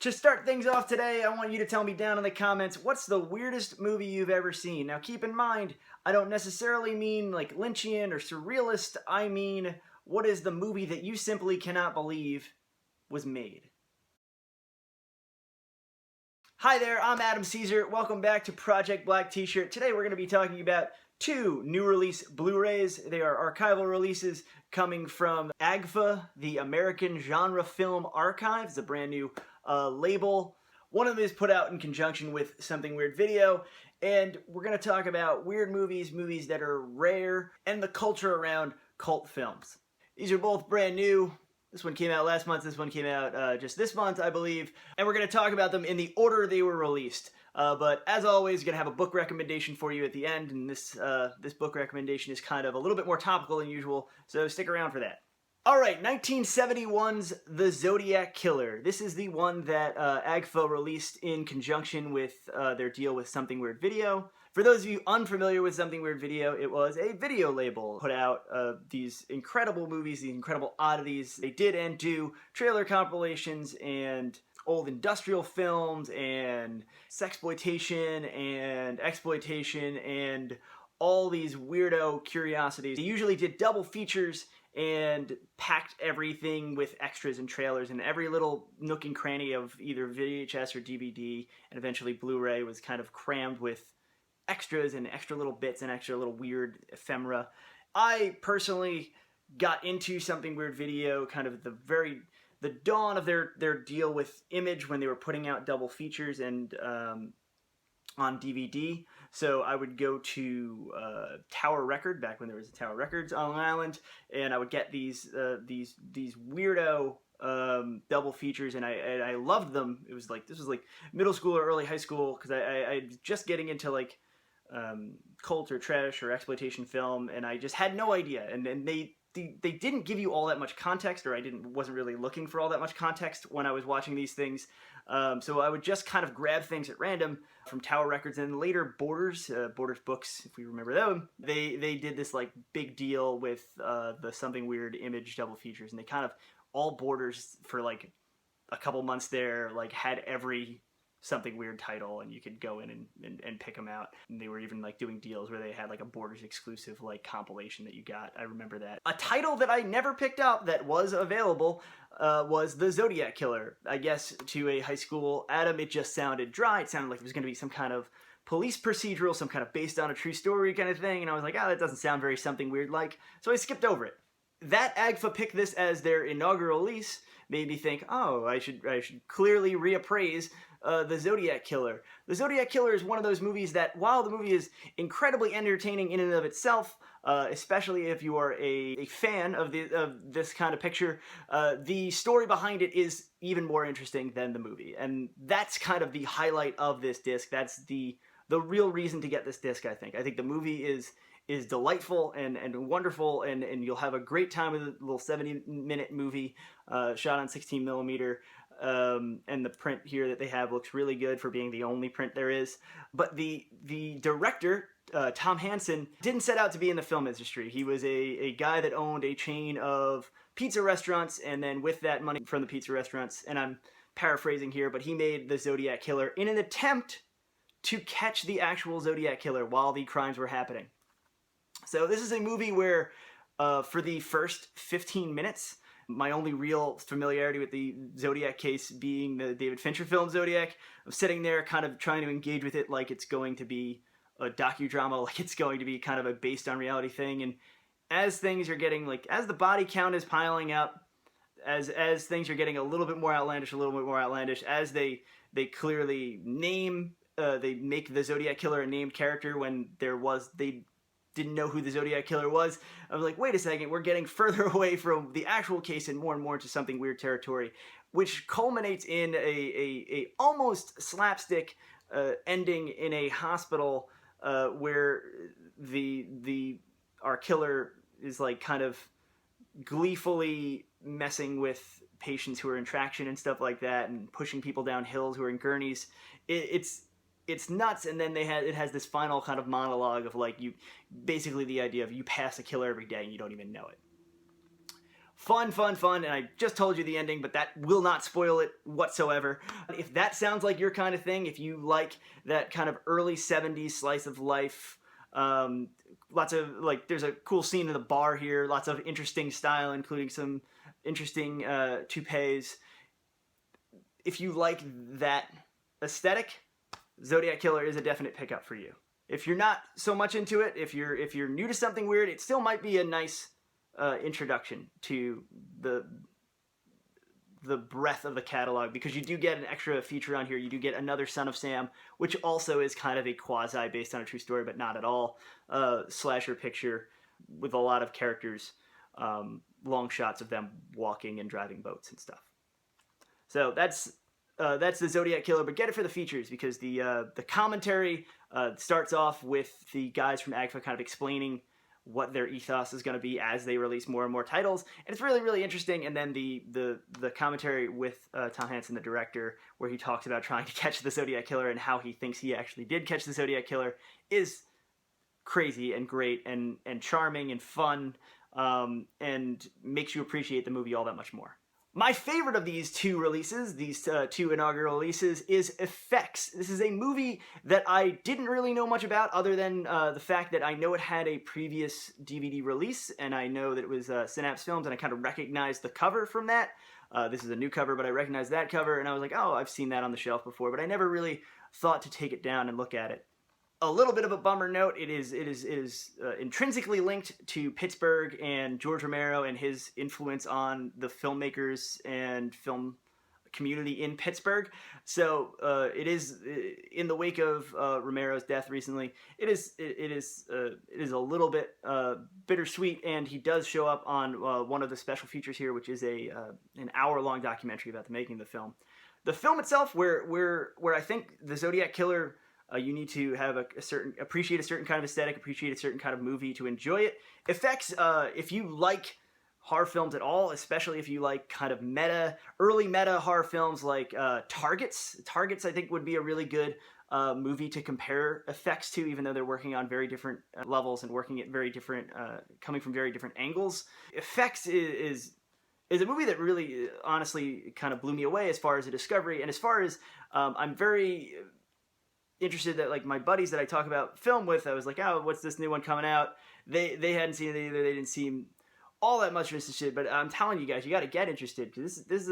To start things off today, I want you to tell me down in the comments, what's the weirdest movie you've ever seen? Now keep in mind, I don't necessarily mean like Lynchian or surrealist, I mean, what is the movie that you simply cannot believe was made? Hi there, I'm Adam Caesar. Welcome back to Project Black T-Shirt. Today we're going to be talking about two new release Blu-rays. They are archival releases coming from AGFA, the American Genre Film Archive. It's a brand new label. One of them is put out in conjunction with Something Weird Video, and we're going to talk about weird movies, movies that are rare, and the culture around cult films. These are both brand new. This one came out last month, this one came out just this month, I believe, and we're going to talk about them in the order they were released. But as always, going to have a book recommendation for you at the end, and this book recommendation is kind of a little bit more topical than usual, so stick around for that. Alright, 1971's The Zodiac Killer. This is the one that AGFA released in conjunction with their deal with Something Weird Video. For those of you unfamiliar with Something Weird Video, it was a video label. Put out these incredible movies, these incredible oddities. They did and do trailer compilations and old industrial films and sexploitation and exploitation and all these weirdo curiosities. They usually did double features and packed everything with extras and trailers, and every little nook and cranny of either VHS or DVD and eventually Blu-ray was kind of crammed with extras and extra little bits and extra little weird ephemera. I personally got into Something Weird Video kind of the dawn of their deal with Image when they were putting out double features and on DVD. So I would go to Tower Record, back when there was a Tower Records on Long Island, and I would get these weirdo double features, and I loved them. It was like, this was like middle school or early high school, because I was just getting into like cult or trash or exploitation film, and I just had no idea. And they didn't give you all that much context, or I wasn't really looking for all that much context when I was watching these things. So I would just kind of grab things at random from Tower Records, and later Borders Books, if we remember them. They did this like big deal with the Something Weird Image double features, and they kind of, all Borders for like a couple months there, like had every Something Weird title, and you could go in and pick them out. And they were even like doing deals where they had like a Borders exclusive like compilation that you got. I remember that. A title that I never picked up that was available was The Zodiac Killer. I guess to a high school Adam, it just sounded dry. It sounded like it was going to be some kind of police procedural, some kind of based on a true story kind of thing, and I was like, that doesn't sound very Something Weird like, so I skipped over it. That AGFA picked this as their inaugural release made me think, oh, I should clearly reappraise The Zodiac Killer. The Zodiac Killer is one of those movies that, while the movie is incredibly entertaining in and of itself, especially if you are a fan of this kind of picture, the story behind it is even more interesting than the movie. And that's kind of the highlight of this disc. That's the real reason to get this disc, I think. I think the movie is delightful and wonderful, and you'll have a great time with a little 70-minute movie shot on 16 millimeter. And the print here that they have looks really good for being the only print there is. But the director, Tom Hansen, didn't set out to be in the film industry. He was a guy that owned a chain of pizza restaurants, and then with that money from the pizza restaurants, and I'm paraphrasing here, but he made The Zodiac Killer in an attempt to catch the actual Zodiac Killer while the crimes were happening. So this is a movie where for the first 15 minutes, my only real familiarity with the Zodiac case being the David Fincher film Zodiac, I'm sitting there kind of trying to engage with it like it's going to be a docudrama, like it's going to be kind of a based on reality thing. And as things are getting, like, as the body count is piling up, as things are getting a little bit more outlandish, as they clearly name, they make the Zodiac Killer a named character when they didn't know who the Zodiac Killer was. I was like, wait a second, we're getting further away from the actual case and more into Something Weird territory, which culminates in a almost slapstick ending in a hospital where our killer is like kind of gleefully messing with patients who are in traction and stuff like that, and pushing people down hills who are in gurneys. It's nuts. And then it has this final kind of monologue of like, basically the idea of you pass a killer every day and you don't even know it. Fun, fun, fun, and I just told you the ending, but that will not spoil it whatsoever. If that sounds like your kind of thing, if you like that kind of early 70s slice of life, lots of, like, there's a cool scene in the bar here, lots of interesting style, including some interesting toupees. If you like that aesthetic, Zodiac Killer is a definite pickup for you. If you're not so much into it, if you're new to something weird, it still might be a nice introduction to the breadth of the catalog, because you do get an extra feature on here. You do get another Son of Sam, which also is kind of a quasi based on a true story, but not at all, slasher picture with a lot of characters, long shots of them walking and driving boats and stuff. So that's the Zodiac Killer, but get it for the features, because the commentary starts off with the guys from AGFA kind of explaining what their ethos is going to be as they release more and more titles, and it's really, really interesting. And then the commentary with Tom Hansen, the director, where he talks about trying to catch the Zodiac Killer and how he thinks he actually did catch the Zodiac Killer, is crazy and great and charming and fun, and makes you appreciate the movie all that much more. My favorite of these two releases, these two inaugural releases, is Effects. This is a movie that I didn't really know much about, other than the fact that I know it had a previous DVD release, and I know that it was Synapse Films, and I kind of recognized the cover from that. This is a new cover, but I recognized that cover, and I was like, oh, I've seen that on the shelf before, but I never really thought to take it down and look at it. A little bit of a bummer note, it is intrinsically linked to Pittsburgh and George Romero and his influence on the filmmakers and film community in Pittsburgh. So it is in the wake of Romero's death recently. It is a little bit bittersweet, and he does show up on one of the special features here, which is an hour-long documentary about the making of the film. The film itself, where I think the Zodiac Killer, you need to have appreciate a certain kind of aesthetic, appreciate a certain kind of movie to enjoy it. Effects, if you like horror films at all, especially if you like kind of early meta horror films like Targets. Targets, I think, would be a really good movie to compare Effects to, even though they're working on very different levels and working at very different, coming from very different angles. Effects is a movie that really, honestly, kind of blew me away as far as a discovery, and as far as I'm very interested that, like, my buddies that I talk about film with, I was like, oh, what's this new one coming out? They hadn't seen it either. They didn't seem all that much interested, but I'm telling you guys, you got to get interested, because this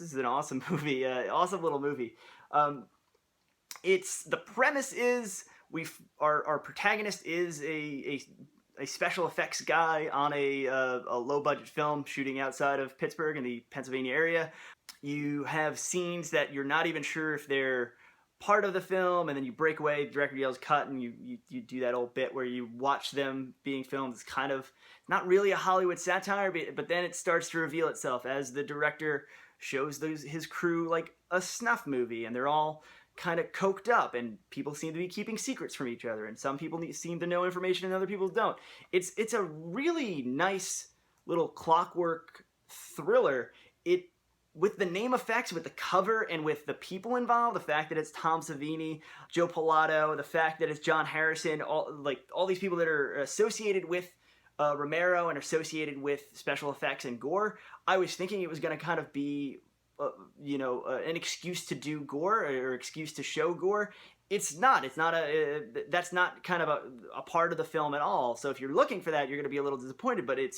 is an awesome movie, awesome little movie. The premise is our protagonist is a special effects guy on a low budget film shooting outside of Pittsburgh in the Pennsylvania area. You have scenes that you're not even sure if they're part of the film, and then you break away, the director yells cut, and you do that old bit where you watch them being filmed. It's kind of not really a Hollywood satire, but then it starts to reveal itself as the director shows his crew like a snuff movie, and they're all kind of coked up, and people seem to be keeping secrets from each other, and some people seem to know information and other people don't. It's a really nice little clockwork thriller. With the name Effects, with the cover, and with the people involved, the fact that it's Tom Savini, Joe Pilato, the fact that it's John Harrison, all these people that are associated with Romero and associated with special effects and gore, I was thinking it was going to kind of be, an excuse to do gore or excuse to show gore. It's not. That's not kind of a part of the film at all. So if you're looking for that, you're going to be a little disappointed. But it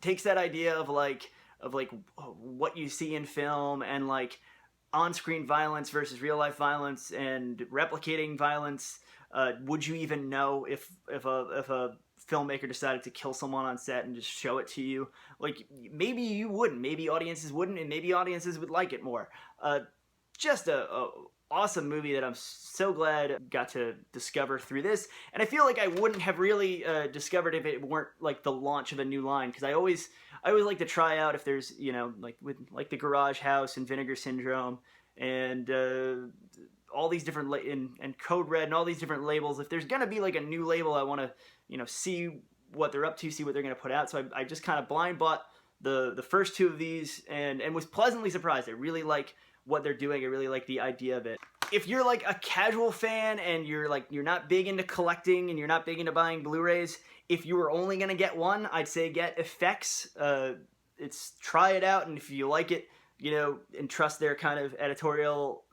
takes that idea of what you see in film, and like on-screen violence versus real-life violence, and replicating violence. Would you even know if a filmmaker decided to kill someone on set and just show it to you? Like, maybe you wouldn't, maybe audiences wouldn't, and maybe audiences would like it more. Just a awesome movie that I'm so glad I got to discover through this, and I feel like I wouldn't have really discovered if it weren't like the launch of a new line, because I always like to try out if there's, with like the Garage House and Vinegar Syndrome and all these different and Code Red and all these different labels. If there's gonna be like a new label, I want to see what they're up to, see what they're gonna put out. So I just kind of blind bought the first two of these and was pleasantly surprised. I really like what they're doing. I really like the idea of it. If you're like a casual fan and you're not big into collecting and you're not big into buying Blu-rays, if you were only gonna get one, I'd say get Effects. it's try it out, and if you like it, you know, and trust their kind of editorial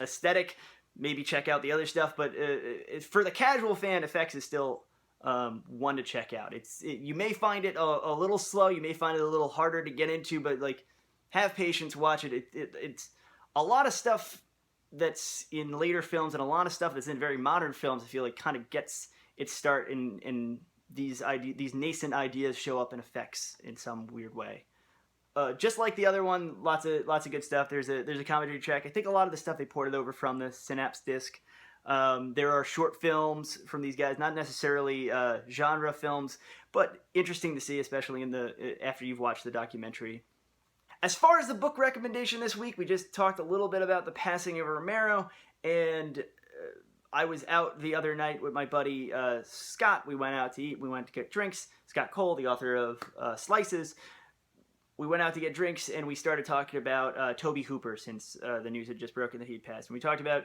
aesthetic, maybe check out the other stuff. But for the casual fan, Effects is still one to check out. You may find it a little slow, you may find it a little harder to get into, but like, have patience, watch it. It's a lot of stuff that's in later films and a lot of stuff that's in very modern films. I feel like kind of gets its start in these nascent ideas show up in Effects in some weird way. Just like the other one, lots of good stuff. There's a commentary track. I think a lot of the stuff they ported over from the Synapse disc. There are short films from these guys, not necessarily genre films, but interesting to see, especially after you've watched the documentary. As far as the book recommendation this week, we just talked a little bit about the passing of Romero, and I was out the other night with my buddy Scott. We went out to eat. We went to get drinks. Scott Cole, the author of Slices. We went out to get drinks, and we started talking about Tobe Hooper, since the news had just broken that he'd passed. And we talked about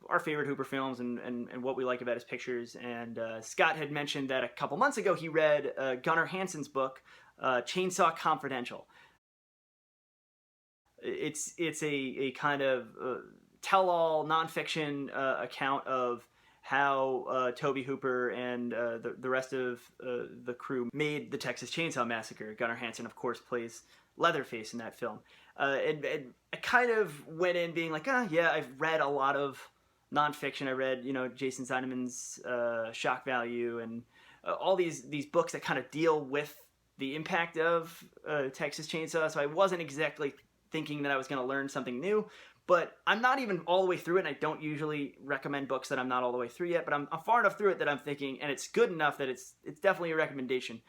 our favorite Hooper films and what we like about his pictures. And Scott had mentioned that a couple months ago he read Gunnar Hansen's book, Chainsaw Confidential. It's a kind of tell-all nonfiction account of how Tobe Hooper and the rest of the crew made the Texas Chainsaw Massacre. Gunnar Hansen, of course, plays Leatherface in that film. And I kind of went in being like, yeah, I've read a lot of nonfiction. I read, Jason Seineman's Shock Value and all these books that kind of deal with the impact of Texas Chainsaw. So I wasn't exactly thinking that I was going to learn something new, but I'm not even all the way through it, and I don't usually recommend books that I'm not all the way through yet, but I'm far enough through it that I'm thinking, and it's good enough that it's definitely a recommendation.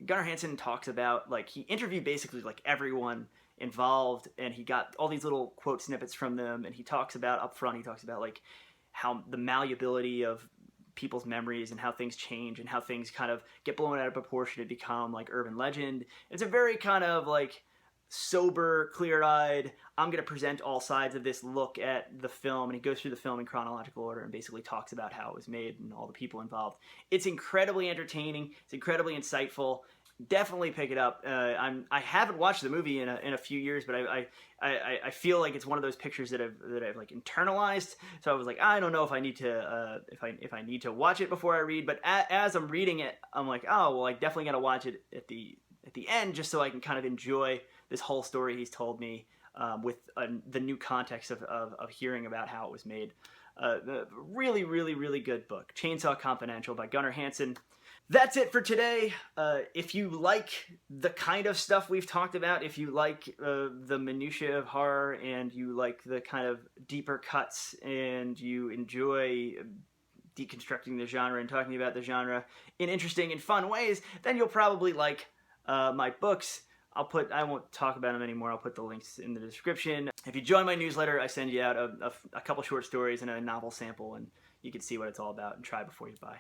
Gunnar Hansen talks about, like, he interviewed basically, like, everyone involved, and he got all these little quote snippets from them, and he talks about, up front, he talks about, like, how the malleability of people's memories and how things change and how things kind of get blown out of proportion to become, like, urban legend. It's a very kind of, like, sober, clear-eyed, I'm going to present all sides of this look at the film, and he goes through the film in chronological order and basically talks about how it was made and all the people involved. It's incredibly entertaining. It's incredibly insightful. Definitely pick it up. I haven't watched the movie in a few years, but I feel like it's one of those pictures that I've like internalized. So I was like, I don't know if I need to if I need to watch it before I read. But as I'm reading it, I'm like, oh well, I definitely got to watch it at the end just so I can kind of enjoy this whole story he's told me with the new context of hearing about how it was made. Really, really, really good book. Chainsaw Confidential by Gunnar Hansen. That's it for today. If you like the kind of stuff we've talked about, if you like the minutiae of horror and you like the kind of deeper cuts and you enjoy deconstructing the genre and talking about the genre in interesting and fun ways, then you'll probably like my books. I won't talk about them anymore. I'll put the links in the description. If you join my newsletter, I send you out a couple short stories and a novel sample, and you can see what it's all about and try before you buy.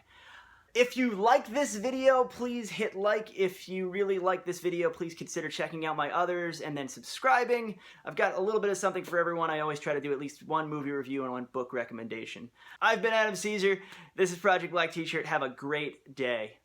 If you like this video, please hit like. If you really like this video, please consider checking out my others and then subscribing. I've got a little bit of something for everyone. I always try to do at least one movie review and one book recommendation. I've been Adam Caesar. This is Project Black T-Shirt. Have a great day.